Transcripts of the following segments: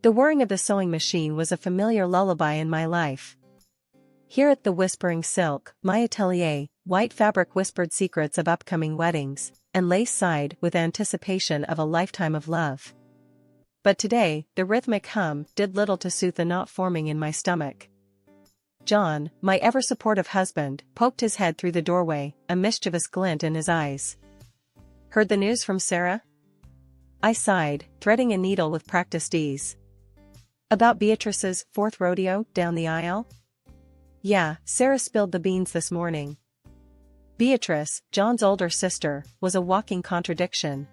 The whirring of the sewing machine was a familiar lullaby in my life. Here at the Whispering Silk, my atelier, white fabric whispered secrets of upcoming weddings, and lace sighed with anticipation of a lifetime of love. But today, the rhythmic hum did little to soothe the knot forming in my stomach. John, my ever-supportive husband, poked his head through the doorway, a mischievous glint in his eyes. "Heard the news from Sarah?" I sighed, threading a needle with practiced ease. "About Beatrice's 4th rodeo down the aisle?" "Yeah, Sarah spilled the beans this morning." Beatrice, John's older sister, was a walking contradiction.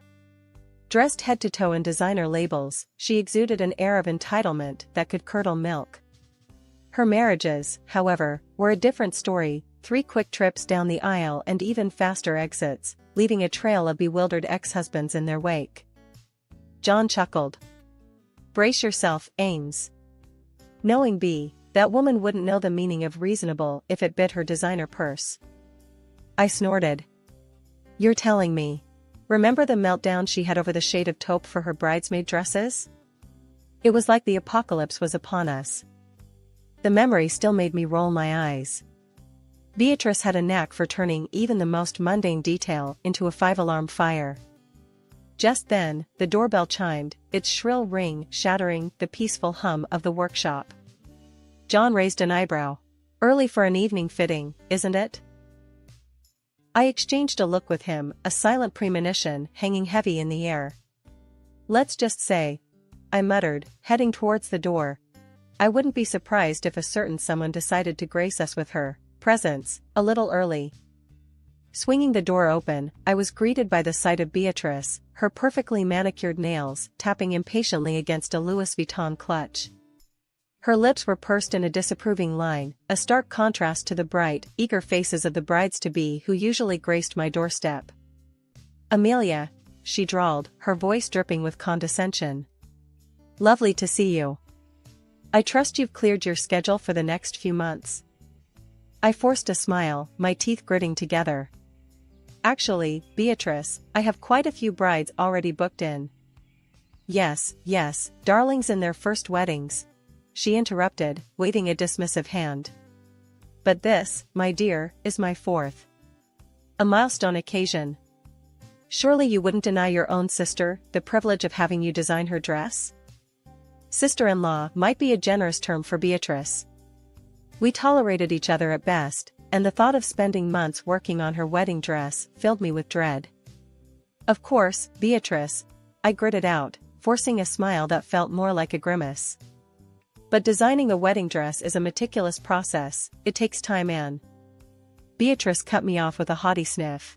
Dressed head to toe in designer labels, she exuded an air of entitlement that could curdle milk. Her marriages, however, were a different story, 3 quick trips down the aisle and even faster exits, leaving a trail of bewildered ex-husbands in their wake. John chuckled. "Brace yourself, Ames. Knowing B, that woman wouldn't know the meaning of reasonable if it bit her designer purse." I snorted. "You're telling me. Remember the meltdown she had over the shade of taupe for her bridesmaid dresses? It was like the apocalypse was upon us." The memory still made me roll my eyes. Beatrice had a knack for turning even the most mundane detail into a 5-alarm fire. Just then, the doorbell chimed, its shrill ring shattering the peaceful hum of the workshop. John raised an eyebrow. "Early for an evening fitting, isn't it?" I exchanged a look with him, a silent premonition hanging heavy in the air. "Let's just say," I muttered, heading towards the door, "I wouldn't be surprised if a certain someone decided to grace us with her presence a little early." Swinging the door open, I was greeted by the sight of Beatrice, her perfectly manicured nails tapping impatiently against a Louis Vuitton clutch. Her lips were pursed in a disapproving line, a stark contrast to the bright, eager faces of the brides-to-be who usually graced my doorstep. "Amelia," she drawled, her voice dripping with condescension. "Lovely to see you. I trust you've cleared your schedule for the next few months." I forced a smile, my teeth gritting together. "Actually, Beatrice, I have quite a few brides already booked in." Yes, darlings in their first weddings," she interrupted, waving a dismissive hand. "But this, my dear, is my 4th. A milestone occasion. Surely you wouldn't deny your own sister the privilege of having you design her dress?" Sister-in-law might be a generous term for Beatrice. We tolerated each other at best, and the thought of spending months working on her wedding dress filled me with dread. "Of course, Beatrice," I gritted out, forcing a smile that felt more like a grimace. "But designing a wedding dress is a meticulous process, it takes time and—" Beatrice cut me off with a haughty sniff.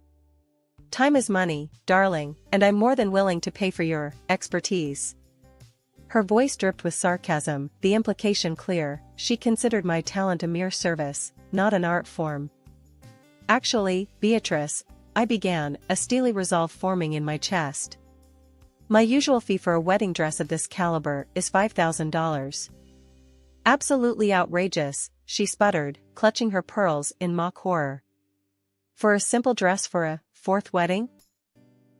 "Time is money, darling, and I'm more than willing to pay for your expertise." Her voice dripped with sarcasm, the implication clear. She considered my talent a mere service, not an art form. "Actually, Beatrice," I began, a steely resolve forming in my chest. "My usual fee for a wedding dress of this caliber is $5,000. "Absolutely outrageous," she sputtered, clutching her pearls in mock horror. "For a simple dress for a 4th wedding?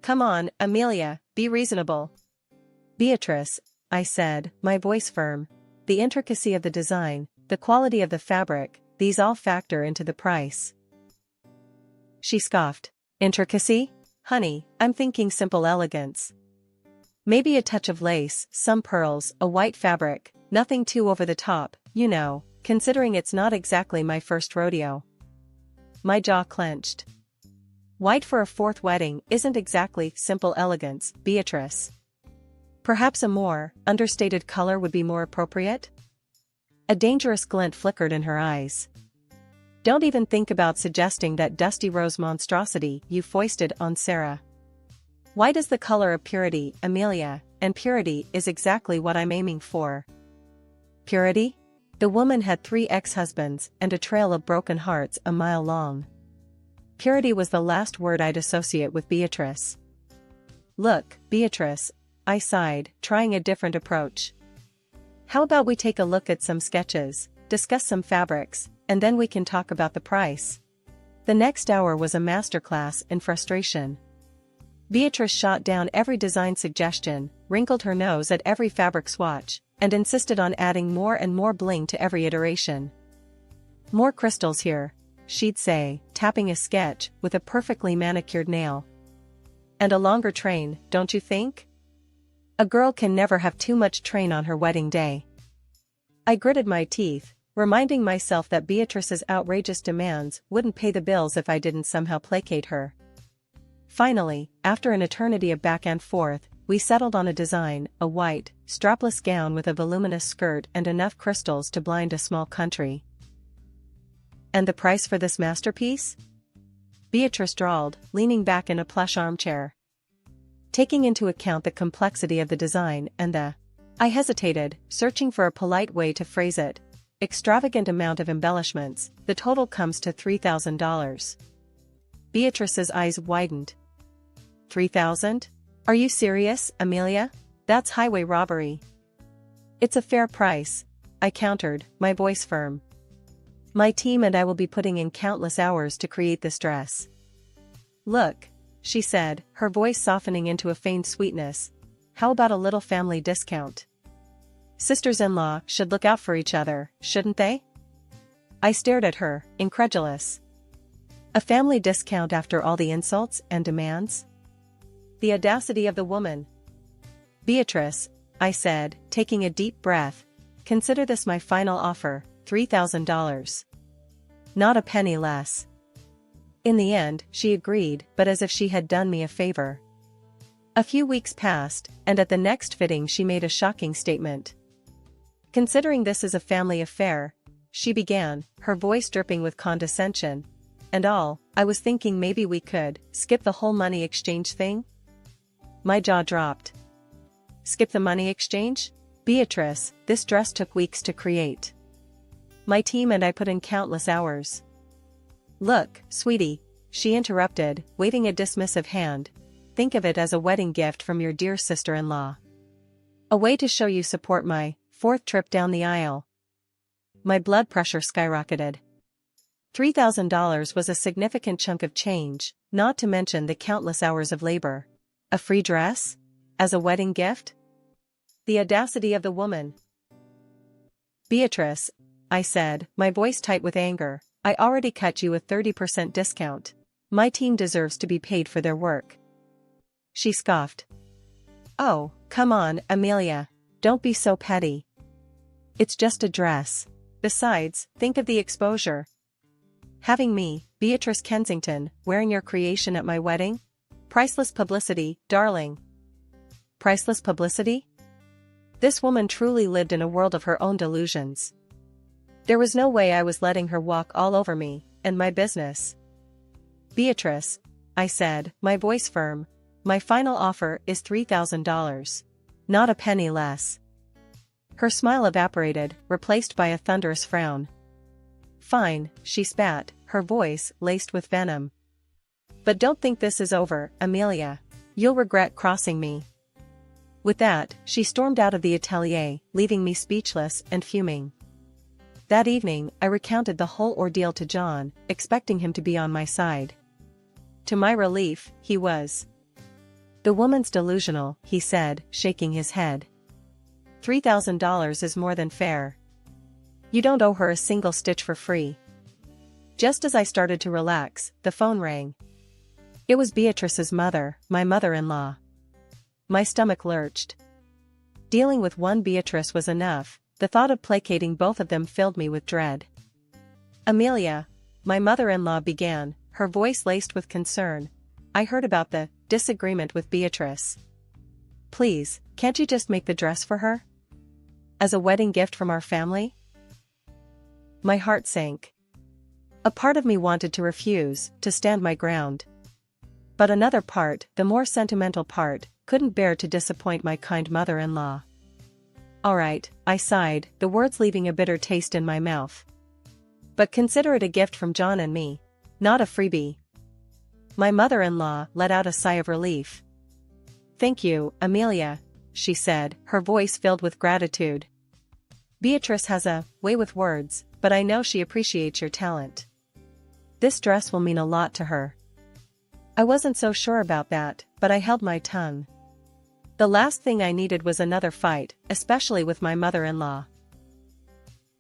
Come on, Amelia, be reasonable." "Beatrice," I said, my voice firm, "the intricacy of the design, the quality of the fabric, these all factor into the price." She scoffed. "Intricacy? Honey, I'm thinking simple elegance. Maybe a touch of lace, some pearls, a white fabric, nothing too over the top, you know, considering it's not exactly my first rodeo." My jaw clenched. "White for a 4th wedding isn't exactly simple elegance, Beatrice. Perhaps a more understated color would be more appropriate?" A dangerous glint flickered in her eyes. "Don't even think about suggesting that dusty rose monstrosity you foisted on Sarah. White is the color of purity, Amelia, and purity is exactly what I'm aiming for." Purity? The woman had 3 ex-husbands and a trail of broken hearts a mile long. Purity was the last word I'd associate with Beatrice. "Look, Beatrice," I sighed, trying a different approach. "How about we take a look at some sketches, discuss some fabrics, and then we can talk about the price?" The next hour was a masterclass in frustration. Beatrice shot down every design suggestion, wrinkled her nose at every fabric swatch, and insisted on adding more and more bling to every iteration. "More crystals here," she'd say, tapping a sketch with a perfectly manicured nail. "And a longer train, don't you think? A girl can never have too much train on her wedding day." I gritted my teeth, reminding myself that Beatrice's outrageous demands wouldn't pay the bills if I didn't somehow placate her. Finally, after an eternity of back and forth, we settled on a design, a white, strapless gown with a voluminous skirt and enough crystals to blind a small country. "And the price for this masterpiece?" Beatrice drawled, leaning back in a plush armchair. "Taking into account the complexity of the design and the—" I hesitated, searching for a polite way to phrase it, "extravagant amount of embellishments, the total comes to $3,000. Beatrice's eyes widened. "3,000? Are you serious, Amelia? That's highway robbery." "It's a fair price," I countered, my voice firm. "My team and I will be putting in countless hours to create this dress." "Look," she said, her voice softening into a feigned sweetness, "how about a little family discount? Sisters-in-law should look out for each other, shouldn't they?" I stared at her, incredulous. A family discount after all the insults and demands? The audacity of the woman. "Beatrice," I said, taking a deep breath, "consider this my final offer, $3,000. Not a penny less." In the end, she agreed, but as if she had done me a favor. A few weeks passed, and at the next fitting she made a shocking statement. "Considering this is a family affair," she began, her voice dripping with condescension, "and all, I was thinking maybe we could skip the whole money exchange thing." My jaw dropped. "Skip the money exchange? Beatrice, this dress took weeks to create. My team and I put in countless hours." "Look, sweetie," she interrupted, waving a dismissive hand, "think of it as a wedding gift from your dear sister-in-law. A way to show you support my fourth trip down the aisle." My blood pressure skyrocketed. $3,000 was a significant chunk of change, not to mention the countless hours of labor. A free dress? As a wedding gift? The audacity of the woman. "Beatrice," I said, my voice tight with anger, "I already cut you a 30% discount. My team deserves to be paid for their work." She scoffed. "Oh, come on, Amelia. Don't be so petty. It's just a dress. Besides, think of the exposure. Having me, Beatrice Kensington, wearing your creation at my wedding? Priceless publicity, darling." Priceless publicity? This woman truly lived in a world of her own delusions. There was no way I was letting her walk all over me and my business. "Beatrice," I said, my voice firm, "my final offer is $3,000. Not a penny less." Her smile evaporated, replaced by a thunderous frown. "Fine," she spat, her voice laced with venom. "But don't think this is over, Amelia. You'll regret crossing me." With that, she stormed out of the atelier, leaving me speechless and fuming. That evening, I recounted the whole ordeal to John, expecting him to be on my side. To my relief, he was. "The woman's delusional," he said, shaking his head. $3,000 is more than fair. You don't owe her a single stitch for free." Just as I started to relax, the phone rang. It was Beatrice's mother, my mother-in-law. My stomach lurched. Dealing with one Beatrice was enough, the thought of placating both of them filled me with dread. "Amelia," my mother-in-law began, her voice laced with concern, "I heard about the disagreement with Beatrice. Please, can't you just make the dress for her? As a wedding gift from our family?" My heart sank. A part of me wanted to refuse, to stand my ground. But another part, the more sentimental part, couldn't bear to disappoint my kind mother-in-law. "All right," I sighed, the words leaving a bitter taste in my mouth. "But consider it a gift from John and me. Not a freebie." My mother-in-law let out a sigh of relief. "Thank you, Amelia," she said, her voice filled with gratitude. "Beatrice has a way with words, but I know she appreciates your talent. This dress will mean a lot to her." I wasn't so sure about that, but I held my tongue. The last thing I needed was another fight, especially with my mother-in-law.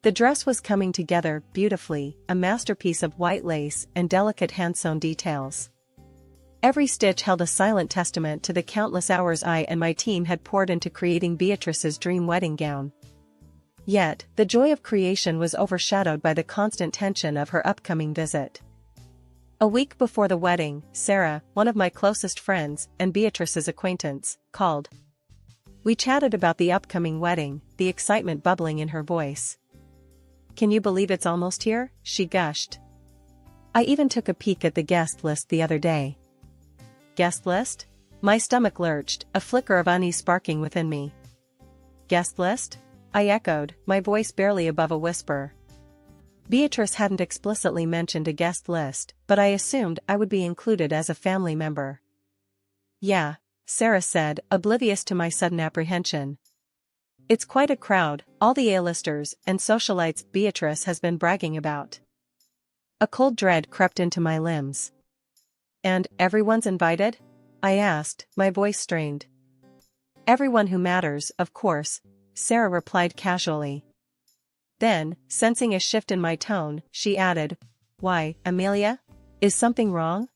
The dress was coming together beautifully, a masterpiece of white lace and delicate hand-sewn details. Every stitch held a silent testament to the countless hours I and my team had poured into creating Beatrice's dream wedding gown. Yet, the joy of creation was overshadowed by the constant tension of her upcoming visit. A week before the wedding, Sarah, one of my closest friends and Beatrice's acquaintance, called. We chatted about the upcoming wedding, the excitement bubbling in her voice. "Can you believe it's almost here?" she gushed. "I even took a peek at the guest list the other day." Guest list? My stomach lurched, a flicker of unease sparking within me. Guest list? I echoed, my voice barely above a whisper. Beatrice hadn't explicitly mentioned a guest list, but I assumed I would be included as a family member. "Yeah," Sarah said, oblivious to my sudden apprehension. "It's quite a crowd, all the A-listers and socialites Beatrice has been bragging about." A cold dread crept into my limbs. "And everyone's invited?" I asked, my voice strained. "Everyone who matters, of course," Sarah replied casually. Then, sensing a shift in my tone, she added, "Why, Amelia? Is something wrong?"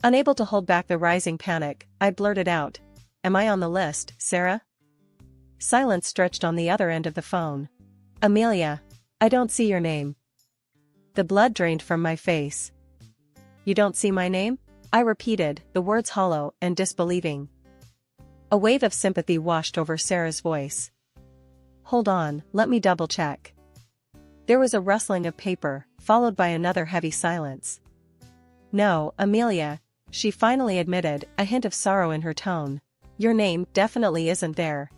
Unable to hold back the rising panic, I blurted out, "Am I on the list, Sarah?" Silence stretched on the other end of the phone. "Amelia, I don't see your name." The blood drained from my face. "You don't see my name?" I repeated, the words hollow and disbelieving. A wave of sympathy washed over Sarah's voice. "Hold on, let me double-check." There was a rustling of paper, followed by another heavy silence. "No, Amelia," she finally admitted, a hint of sorrow in her tone. "Your name definitely isn't there."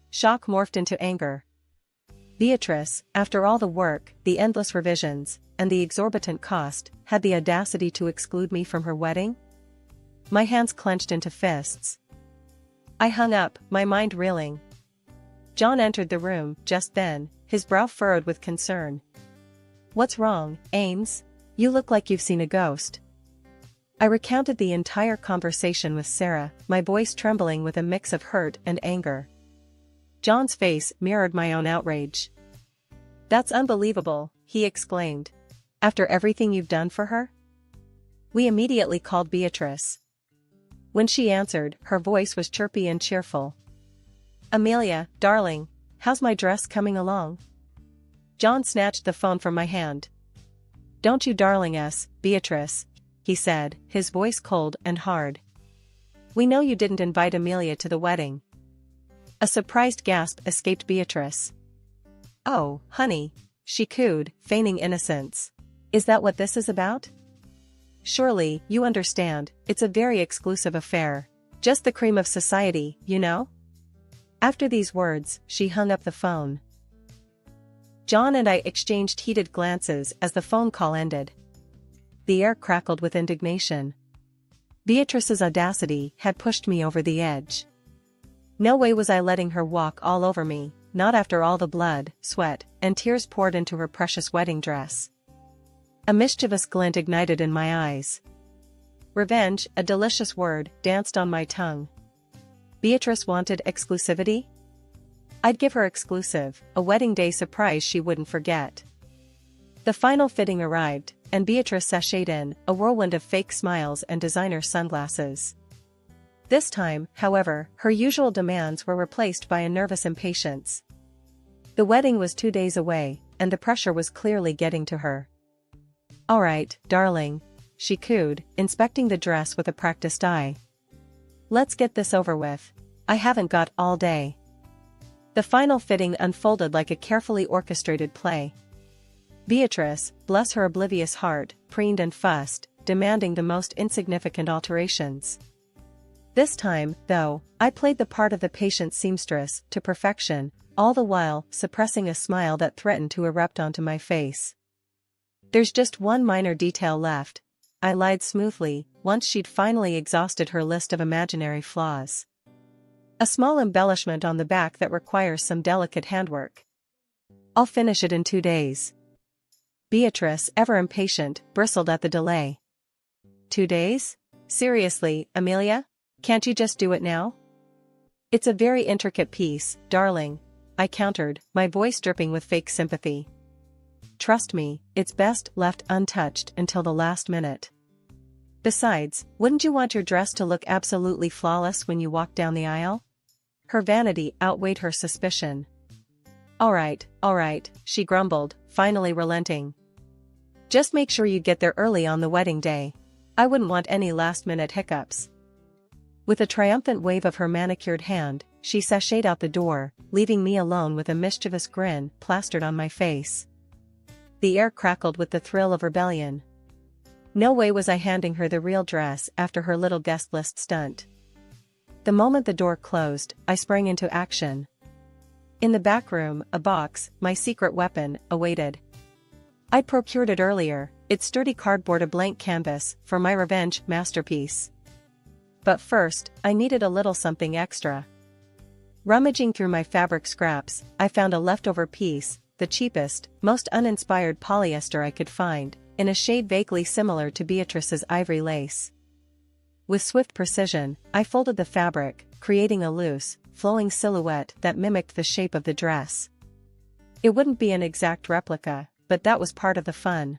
Shock morphed into anger. Beatrice, after all the work, the endless revisions, and the exorbitant cost, had the audacity to exclude me from her wedding? My hands clenched into fists. I hung up, my mind reeling. John entered the room, just then, his brow furrowed with concern. "What's wrong, Ames? You look like you've seen a ghost." I recounted the entire conversation with Sarah, my voice trembling with a mix of hurt and anger. John's face mirrored my own outrage. "That's unbelievable," he exclaimed. "After everything you've done for her?" We immediately called Beatrice. When she answered, her voice was chirpy and cheerful. "Amelia, darling, how's my dress coming along?" John snatched the phone from my hand. "Don't you darling us, Beatrice," he said, his voice cold and hard. "We know you didn't invite Amelia to the wedding." A surprised gasp escaped Beatrice. "Oh, honey," she cooed, feigning innocence. "Is that what this is about? Surely, you understand, it's a very exclusive affair. Just the cream of society, you know?" After these words, she hung up the phone. John and I exchanged heated glances as the phone call ended. The air crackled with indignation. Beatrice's audacity had pushed me over the edge. No way was I letting her walk all over me, not after all the blood, sweat, and tears poured into her precious wedding dress. A mischievous glint ignited in my eyes. Revenge, a delicious word, danced on my tongue. Beatrice wanted exclusivity? I'd give her exclusive, a wedding day surprise she wouldn't forget. The final fitting arrived, and Beatrice sashayed in, a whirlwind of fake smiles and designer sunglasses. This time, however, her usual demands were replaced by a nervous impatience. The wedding was 2 days away, and the pressure was clearly getting to her. "All right, darling," she cooed, inspecting the dress with a practiced eye. "Let's get this over with. I haven't got all day." The final fitting unfolded like a carefully orchestrated play. Beatrice, bless her oblivious heart, preened and fussed, demanding the most insignificant alterations. This time, though, I played the part of the patient seamstress to perfection, all the while suppressing a smile that threatened to erupt onto my face. "There's just one minor detail left," I lied smoothly, once she'd finally exhausted her list of imaginary flaws. "A small embellishment on the back that requires some delicate handwork. I'll finish it in 2 days." Beatrice, ever impatient, bristled at the delay. 2 days? Seriously, Amelia? Can't you just do it now? It's a very intricate piece, darling, I countered, my voice dripping with fake sympathy. Trust me, it's best left untouched until the last minute. Besides, wouldn't you want your dress to look absolutely flawless when you walk down the aisle? Her vanity outweighed her suspicion. All right, she grumbled, finally relenting. Just make sure you get there early on the wedding day. I wouldn't want any last-minute hiccups. With a triumphant wave of her manicured hand, she sashayed out the door, leaving me alone with a mischievous grin plastered on my face. The air crackled with the thrill of rebellion. No way was I handing her the real dress after her little guest list stunt. The moment the door closed, I sprang into action. In the back room, a box, my secret weapon, awaited. I'd procured it earlier, its sturdy cardboard a blank canvas for my revenge masterpiece. But first, I needed a little something extra. Rummaging through my fabric scraps, I found a leftover piece, the cheapest, most uninspired polyester I could find, in a shade vaguely similar to Beatrice's ivory lace. With swift precision, I folded the fabric, creating a loose, flowing silhouette that mimicked the shape of the dress. It wouldn't be an exact replica, but that was part of the fun.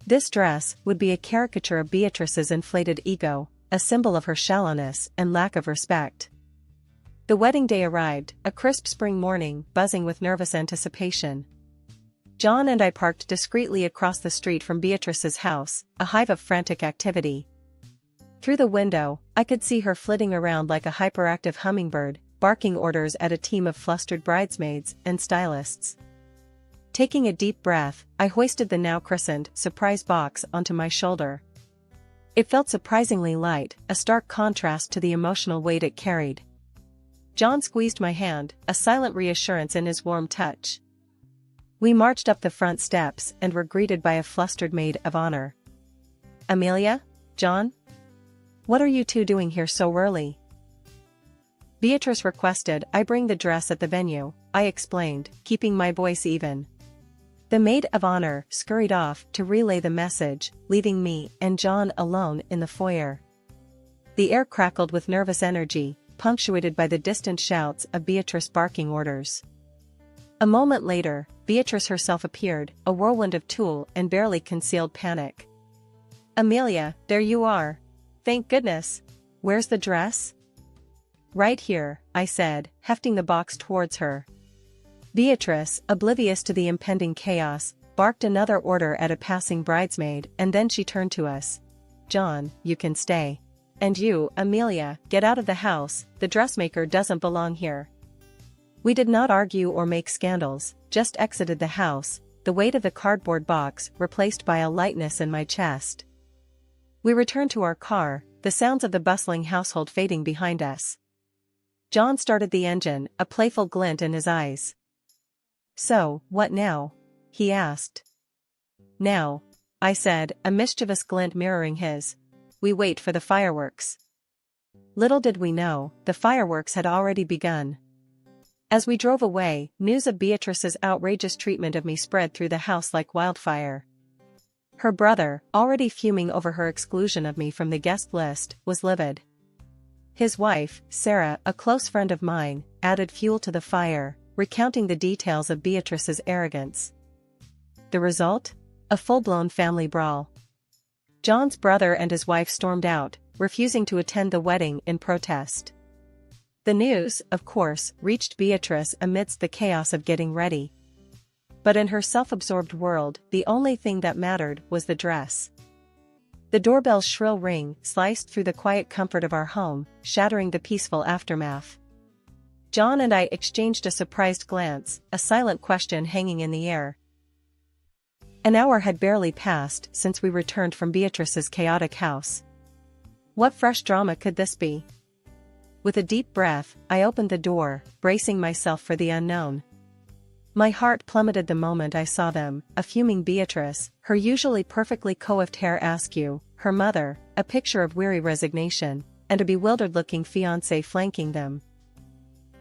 This dress would be a caricature of Beatrice's inflated ego, a symbol of her shallowness and lack of respect. The wedding day arrived, a crisp spring morning buzzing with nervous anticipation. John and I parked discreetly across the street from Beatrice's house, a hive of frantic activity. Through the window, I could see her flitting around like a hyperactive hummingbird, barking orders at a team of flustered bridesmaids and stylists. Taking a deep breath, I hoisted the now christened surprise box onto my shoulder. It felt surprisingly light, a stark contrast to the emotional weight it carried. John squeezed my hand, a silent reassurance in his warm touch. We marched up the front steps and were greeted by a flustered maid of honor. Amelia? John? What are you two doing here so early? Beatrice requested I bring the dress at the venue, I explained, keeping my voice even. The maid of honor scurried off to relay the message, leaving me and John alone in the foyer. The air crackled with nervous energy, punctuated by the distant shouts of Beatrice barking orders. A moment later, Beatrice herself appeared, a whirlwind of tulle and barely concealed panic. Amelia, there you are. Thank goodness. Where's the dress? Right here, I said, hefting the box towards her. Beatrice, oblivious to the impending chaos, barked another order at a passing bridesmaid, and then she turned to us. John, you can stay. And you, Amelia, get out of the house, the dressmaker doesn't belong here. We did not argue or make scandals, just exited the house, the weight of the cardboard box replaced by a lightness in my chest. We returned to our car, the sounds of the bustling household fading behind us. John started the engine, a playful glint in his eyes. So, what now? He asked. Now, I said, a mischievous glint mirroring his. We wait for the fireworks. Little did we know, the fireworks had already begun. As we drove away, news of Beatrice's outrageous treatment of me spread through the house like wildfire. Her brother, already fuming over her exclusion of me from the guest list, was livid. His wife, Sarah, a close friend of mine, added fuel to the fire, recounting the details of Beatrice's arrogance. The result? A full-blown family brawl. John's brother and his wife stormed out, refusing to attend the wedding in protest. The news, of course, reached Beatrice amidst the chaos of getting ready. But in her self-absorbed world, the only thing that mattered was the dress. The doorbell's shrill ring sliced through the quiet comfort of our home, shattering the peaceful aftermath. John and I exchanged a surprised glance, a silent question hanging in the air. An hour had barely passed since we returned from Beatrice's chaotic house. What fresh drama could this be? With a deep breath, I opened the door, bracing myself for the unknown. My heart plummeted the moment I saw them, a fuming Beatrice, her usually perfectly coiffed hair askew, her mother, a picture of weary resignation, and a bewildered-looking fiancé flanking them.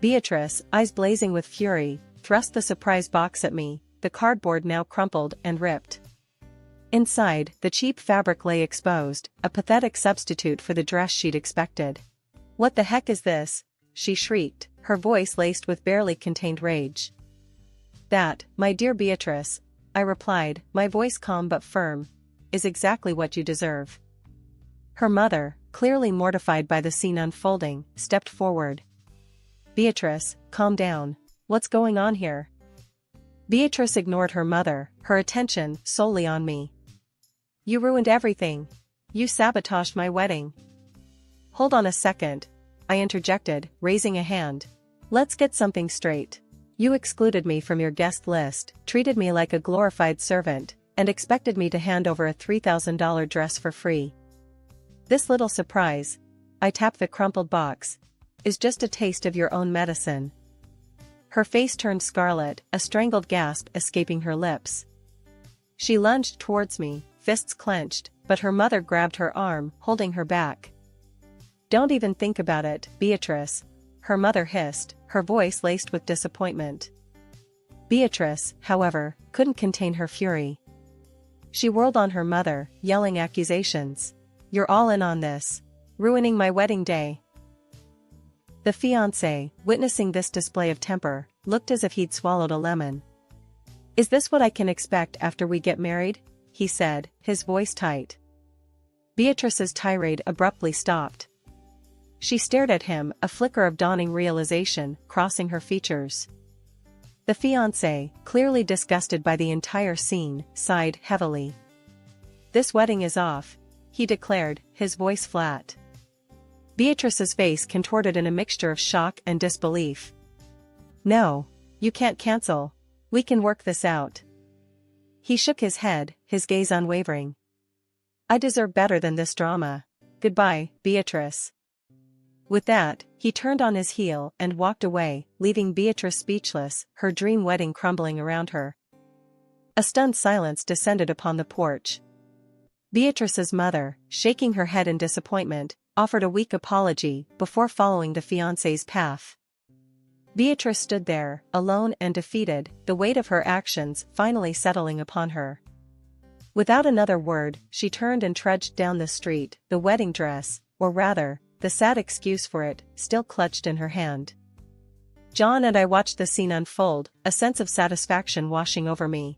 Beatrice, eyes blazing with fury, thrust the surprise box at me, the cardboard now crumpled and ripped. Inside, the cheap fabric lay exposed, a pathetic substitute for the dress she'd expected. "What the heck is this?" she shrieked, her voice laced with barely contained rage. "That, my dear Beatrice," I replied, my voice calm but firm, "is exactly what you deserve." Her mother, clearly mortified by the scene unfolding, stepped forward. "Beatrice, calm down. What's going on here?" Beatrice ignored her mother, her attention solely on me. "You ruined everything. You sabotaged my wedding." "Hold on a second," I interjected, raising a hand. "Let's get something straight. You excluded me from your guest list, treated me like a glorified servant, and expected me to hand over a $3,000 dress for free. This little surprise," I tapped the crumpled box, "is just a taste of your own medicine." Her face turned scarlet, a strangled gasp escaping her lips. She lunged towards me, fists clenched, but her mother grabbed her arm, holding her back. "Don't even think about it, Beatrice," her mother hissed, her voice laced with disappointment. Beatrice, however, couldn't contain her fury. She whirled on her mother, yelling accusations. "You're all in on this. Ruining my wedding day." The fiancé, witnessing this display of temper, looked as if he'd swallowed a lemon. "Is this what I can expect after we get married?" he said, his voice tight. Beatrice's tirade abruptly stopped. She stared at him, a flicker of dawning realization crossing her features. The fiancé, clearly disgusted by the entire scene, sighed heavily. "This wedding is off," he declared, his voice flat. Beatrice's face contorted in a mixture of shock and disbelief. "No, you can't cancel. We can work this out." He shook his head, his gaze unwavering. "I deserve better than this drama. Goodbye, Beatrice." With that, he turned on his heel and walked away, leaving Beatrice speechless, her dream wedding crumbling around her. A stunned silence descended upon the porch. Beatrice's mother, shaking her head in disappointment, offered a weak apology before following the fiancé's path. Beatrice stood there, alone and defeated, the weight of her actions finally settling upon her. Without another word, she turned and trudged down the street, the wedding dress, or rather, the sad excuse for it, still clutched in her hand. John and I watched the scene unfold, a sense of satisfaction washing over me.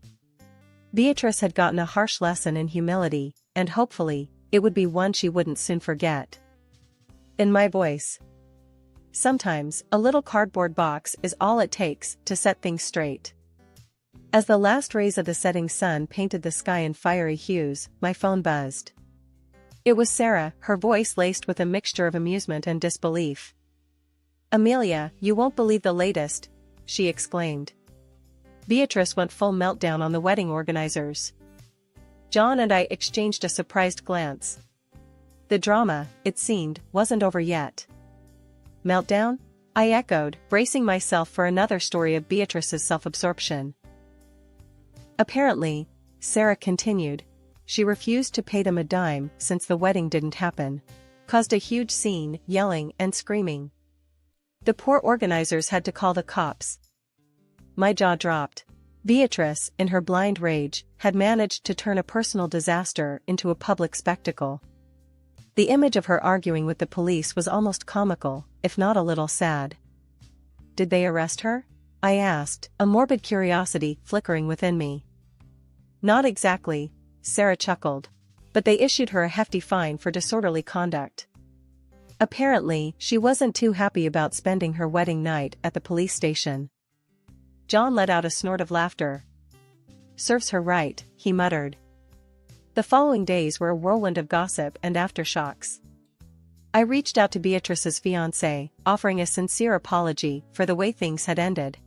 Beatrice had gotten a harsh lesson in humility, and hopefully, it would be one she wouldn't soon forget. In my voice. Sometimes, a little cardboard box is all it takes to set things straight. As the last rays of the setting sun painted the sky in fiery hues, my phone buzzed. It was Sarah, her voice laced with a mixture of amusement and disbelief. "Amelia, you won't believe the latest," she exclaimed. Beatrice went full meltdown on the wedding organizers. John and I exchanged a surprised glance. The drama, it seemed, wasn't over yet. "Meltdown?" I echoed, bracing myself for another story of Beatrice's self-absorption. "Apparently," Sarah continued, "she refused to pay them a dime since the wedding didn't happen. Caused a huge scene, yelling and screaming. The poor organizers had to call the cops." My jaw dropped. Beatrice, in her blind rage, had managed to turn a personal disaster into a public spectacle. The image of her arguing with the police was almost comical, if not a little sad. "Did they arrest her?" I asked, a morbid curiosity flickering within me. "Not exactly," Sarah chuckled. "But they issued her a hefty fine for disorderly conduct. Apparently, she wasn't too happy about spending her wedding night at the police station." John let out a snort of laughter. "Serves her right," he muttered. The following days were a whirlwind of gossip and aftershocks. I reached out to Beatrice's fiancé, offering a sincere apology for the way things had ended.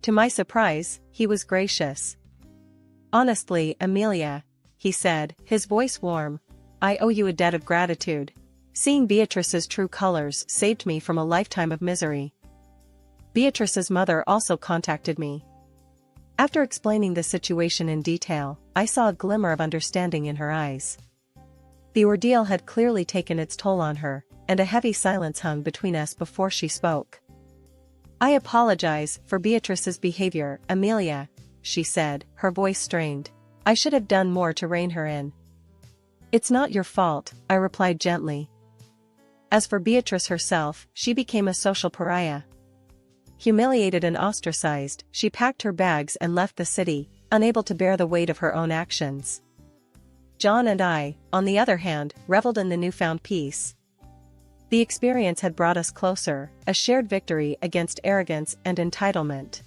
To my surprise, he was gracious. "Honestly, Amelia," he said, his voice warm, "I owe you a debt of gratitude. Seeing Beatrice's true colors saved me from a lifetime of misery." Beatrice's mother also contacted me. After explaining the situation in detail, I saw a glimmer of understanding in her eyes. The ordeal had clearly taken its toll on her, and a heavy silence hung between us before she spoke. "I apologize for Beatrice's behavior, Amelia," she said, her voice strained. I should have done more to rein her in. It's not your fault, I replied gently. As for Beatrice herself, she became a social pariah. Humiliated and ostracized, she packed her bags and left the city, unable to bear the weight of her own actions. John and I, on the other hand, reveled in the newfound peace. The experience had brought us closer, a shared victory against arrogance and entitlement.